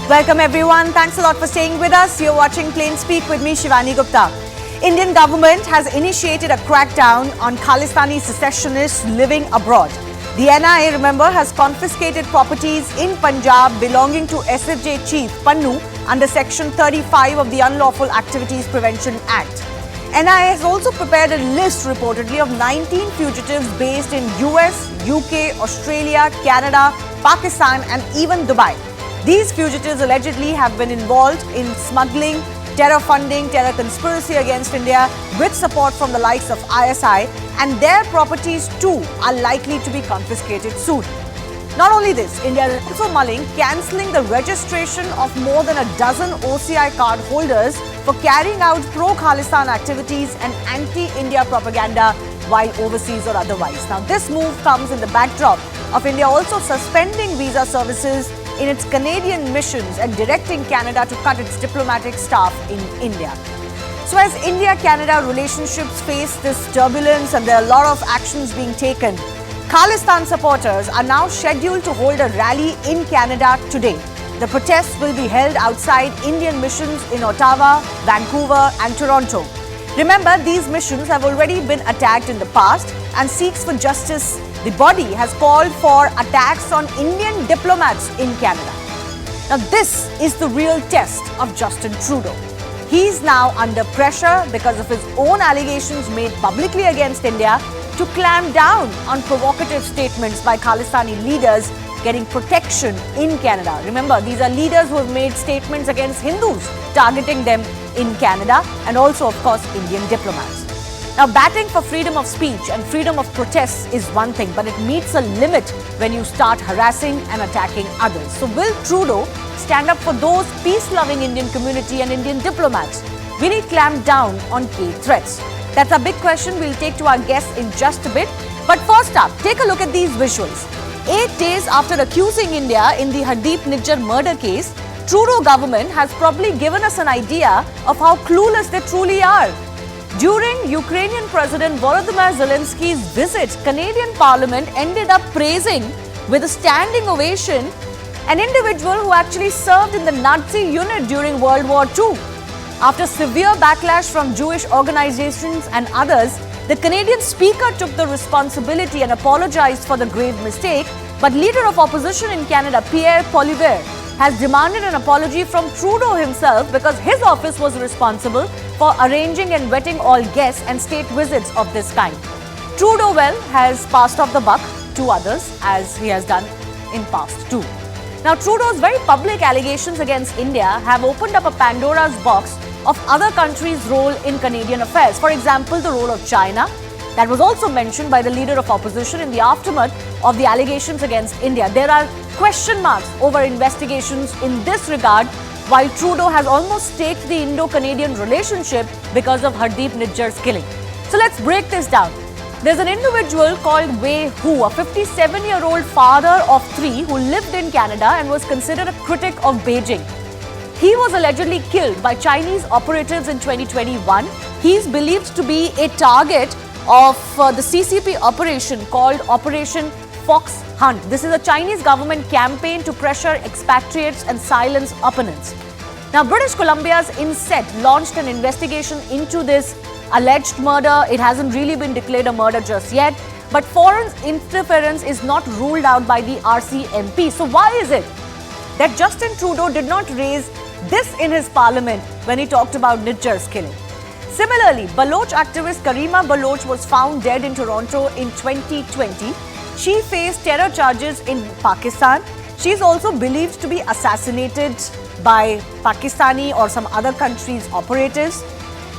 Welcome everyone. Thanks a lot for staying with us. You're watching Plain Speak with me, Shivani Gupta. Indian government has initiated a crackdown on Khalistani secessionists living abroad. The NIA, remember, has confiscated properties in Punjab belonging to SFJ chief Pannu under Section 35 of the Unlawful Activities Prevention Act. NIA has also prepared a list reportedly of 19 fugitives based in US, UK, Australia, Canada, Pakistan and even Dubai. These fugitives allegedly have been involved in smuggling, terror funding, terror conspiracy against India with support from the likes of ISI, and their properties too are likely to be confiscated soon. Not only this, India is also mulling cancelling the registration of more than a dozen OCI card holders for carrying out pro-Khalistan activities and anti-India propaganda while overseas or otherwise. Now, this move comes in the backdrop of India also suspending visa services in its Canadian missions and directing Canada to cut its diplomatic staff in India. So as India-Canada relationships face this turbulence and there are a lot of actions being taken, Khalistan supporters are now scheduled to hold a rally in Canada today. The protests will be held outside Indian missions in Ottawa, Vancouver and Toronto. Remember, these missions have already been attacked in the past, and Seeks for Justice, the body, has called for attacks on Indian diplomats in Canada. Now, this is the real test of Justin Trudeau. He's now under pressure because of his own allegations made publicly against India to clamp down on provocative statements by Khalistani leaders getting protection in Canada. Remember, these are leaders who have made statements against Hindus, targeting them in Canada, and also, of course, Indian diplomats. Now, batting for freedom of speech and freedom of protest is one thing, but it meets a limit when you start harassing and attacking others. So will Trudeau stand up for those peace-loving Indian community and Indian diplomats? Will he clamp down on key threats? That's a big question we'll take to our guests in just a bit. But first up, take a look at these visuals. 8 days after accusing India in the Hardeep Nijjar murder case, Trudeau government has probably given us an idea of how clueless they truly are. During Ukrainian President Volodymyr Zelensky's visit, Canadian Parliament ended up praising with a standing ovation an individual who actually served in the Nazi unit during World War II. After severe backlash from Jewish organizations and others, the Canadian speaker took the responsibility and apologized for the grave mistake, but leader of opposition in Canada, Pierre Poilievre, has demanded an apology from Trudeau himself because his office was responsible for arranging and vetting all guests and state visits of this kind. Trudeau, well, has passed off the buck to others, as he has done in past too. Now, Trudeau's very public allegations against India have opened up a Pandora's box of other countries' role in Canadian affairs. For example, the role of China, that was also mentioned by the leader of opposition in the aftermath of the allegations against India. There are question marks over investigations in this regard, while Trudeau has almost staked the Indo-Canadian relationship because of Hardeep Nijjar's killing. So let's break this down. There's an individual called Wei Hu, a 57-year-old father of 3 who lived in Canada and was considered a critic of Beijing. He was allegedly killed by Chinese operatives in 2021. He's believed to be a target of the CCP operation called Operation Fox Hunt. This is a Chinese government campaign to pressure expatriates and silence opponents. Now, British Columbia's INSET launched an investigation into this alleged murder. It hasn't really been declared a murder just yet, but foreign interference is not ruled out by the RCMP. So why is it that Justin Trudeau did not raise this in his parliament when he talked about Nijjar's killing? Similarly, Baloch activist Karima Baloch was found dead in Toronto in 2020. She faced terror charges in Pakistan. She is also believed to be assassinated by Pakistani or some other country's operatives.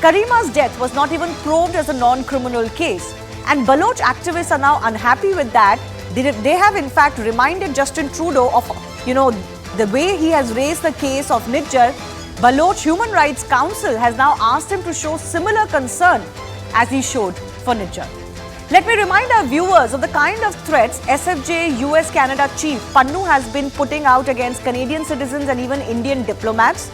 Karima's death was not even proved as a non-criminal case. And Baloch activists are now unhappy with that. They have in fact reminded Justin Trudeau of, the way he has raised the case of Nijjar. Baloch Human Rights Council has now asked him to show similar concern as he showed for Nijjar. Let me remind our viewers of the kind of threats SFJ US-Canada chief Pannu has been putting out against Canadian citizens and even Indian diplomats.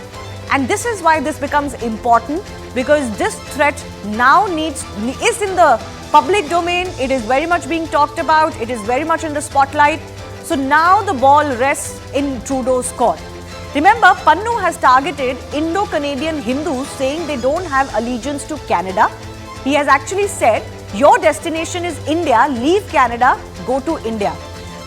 And this is why this becomes important, because this threat now is in the public domain. It is very much being talked about. It is very much in the spotlight. So now the ball rests in Trudeau's court. Remember, Pannu has targeted Indo-Canadian Hindus saying they don't have allegiance to Canada. He has actually said, your destination is India, leave Canada, go to India.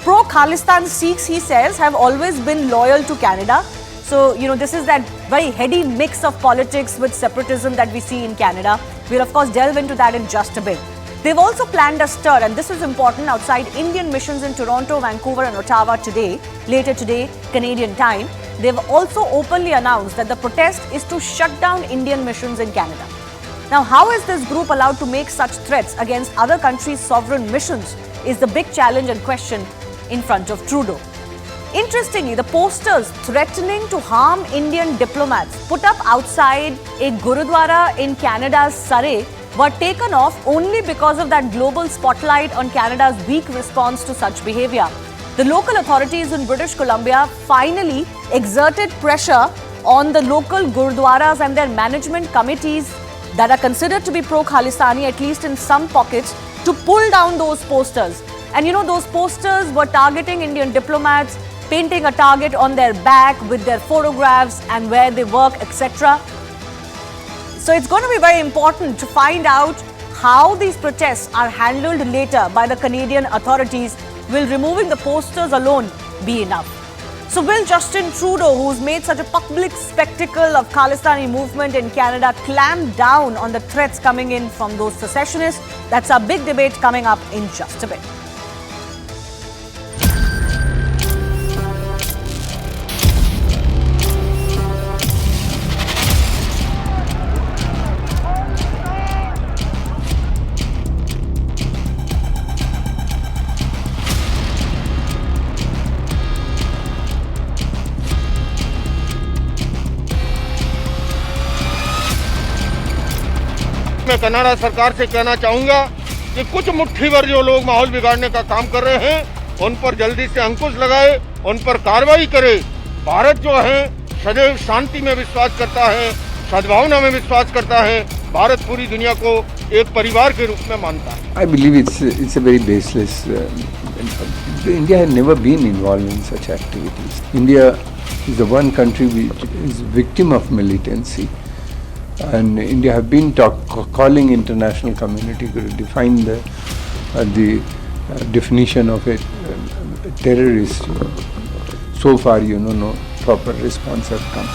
Pro-Khalistan Sikhs, he says, have always been loyal to Canada. So, this is that very heady mix of politics with separatism that we see in Canada. We'll, of course, delve into that in just a bit. They've also planned a stir, and this is important, outside Indian missions in Toronto, Vancouver and Ottawa later today, Canadian time. They've also openly announced that the protest is to shut down Indian missions in Canada. Now, how is this group allowed to make such threats against other countries' sovereign missions is the big challenge and question in front of Trudeau. Interestingly, the posters threatening to harm Indian diplomats put up outside a Gurudwara in Canada's Surrey were taken off only because of that global spotlight on Canada's weak response to such behavior. The local authorities in British Columbia finally exerted pressure on the local Gurudwaras and their management committees that are considered to be pro-Khalistani, at least in some pockets, to pull down those posters. And those posters were targeting Indian diplomats, painting a target on their back with their photographs and where they work, etc. So it's going to be very important to find out how these protests are handled later by the Canadian authorities. Will removing the posters alone be enough? So will Justin Trudeau, who's made such a public spectacle of Khalistani movement in Canada, clamp down on the threats coming in from those secessionists? That's our big debate coming up in just a bit. मैं Canada सरकार से कहना चाहूंगा कि कुछ मुट्ठी भर जो लोग माहौल बिगाड़ने का काम कर रहे हैं उन पर जल्दी से अंकुश लगाए, उन पर कार्रवाई करे। भारत जो है सदैव शांति में विश्वास करता है, सद्भावना में विश्वास करता है। भारत पूरी दुनिया को एक परिवार के रूप में मानता है। I believe it's a very baseless. India has never been involved in such activities. India is the one country which is victim of militancy. And India have been calling international community to define the definition of a terrorist. So far, no proper response has come.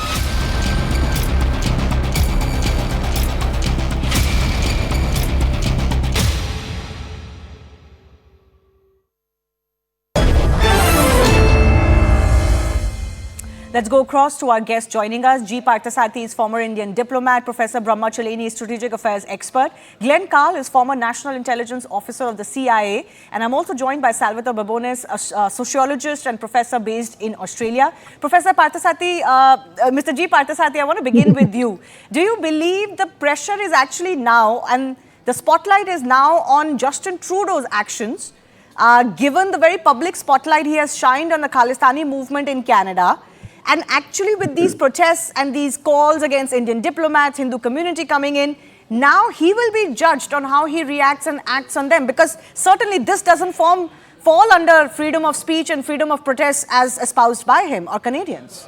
Let's go across to our guest joining us. G. Parthasathy is former Indian diplomat. Professor Brahma Chaleni is strategic affairs expert. Glenn Carl is former national intelligence officer of the CIA. And I'm also joined by Salvatore Babones, a sociologist and professor based in Australia. Professor Parthasathy, Mr. G. Parthasathy, I want to begin with you. Do you believe the pressure is actually now, and the spotlight is now on Justin Trudeau's actions, given the very public spotlight he has shined on the Khalistani movement in Canada? And actually with these protests and these calls against Indian diplomats, Hindu community coming in, now he will be judged on how he reacts and acts on them, because certainly this doesn't fall under freedom of speech and freedom of protest as espoused by him or Canadians.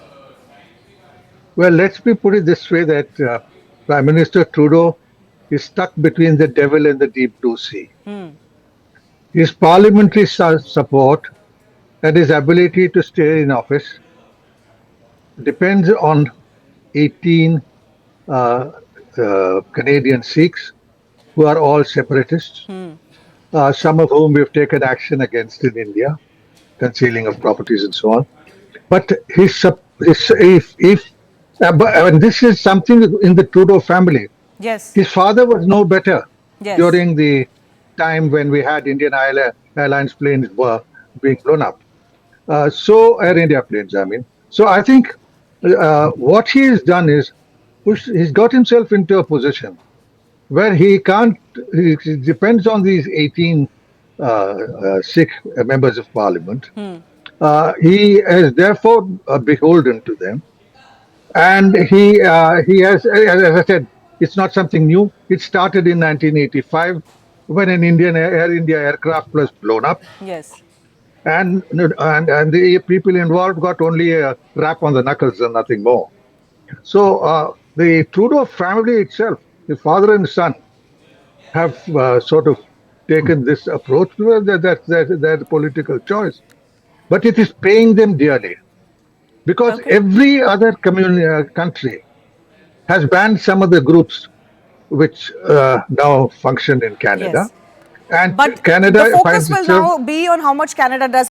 Well, let's me put it this way, that Prime Minister Trudeau is stuck between the devil and the deep blue sea. His parliamentary support and his ability to stay in office depends on 18 Canadian Sikhs who are all separatists, some of whom we've taken action against in India, concealing of properties and so on. But and this is something in the Trudeau family. Yes. His father was no better Yes. during the time when we had Indian Airlines planes were being blown up. So Air India planes, I mean. So I think what he has done is he's got himself into a position where he depends on these 18 Sikh members of parliament. He is therefore beholden to them. And he has, as I said, it's not something new. It started in 1985 when an Air India aircraft was blown up. Yes. and the people involved got only a rap on the knuckles and nothing more. So the Trudeau family itself, the father and son, have sort of taken this approach. Well, that's their political choice, but it is paying them dearly because Okay. every other country has banned some of the groups which now function in Canada. Yes. And But the Canada focus finds will itself. now be on how much Canada does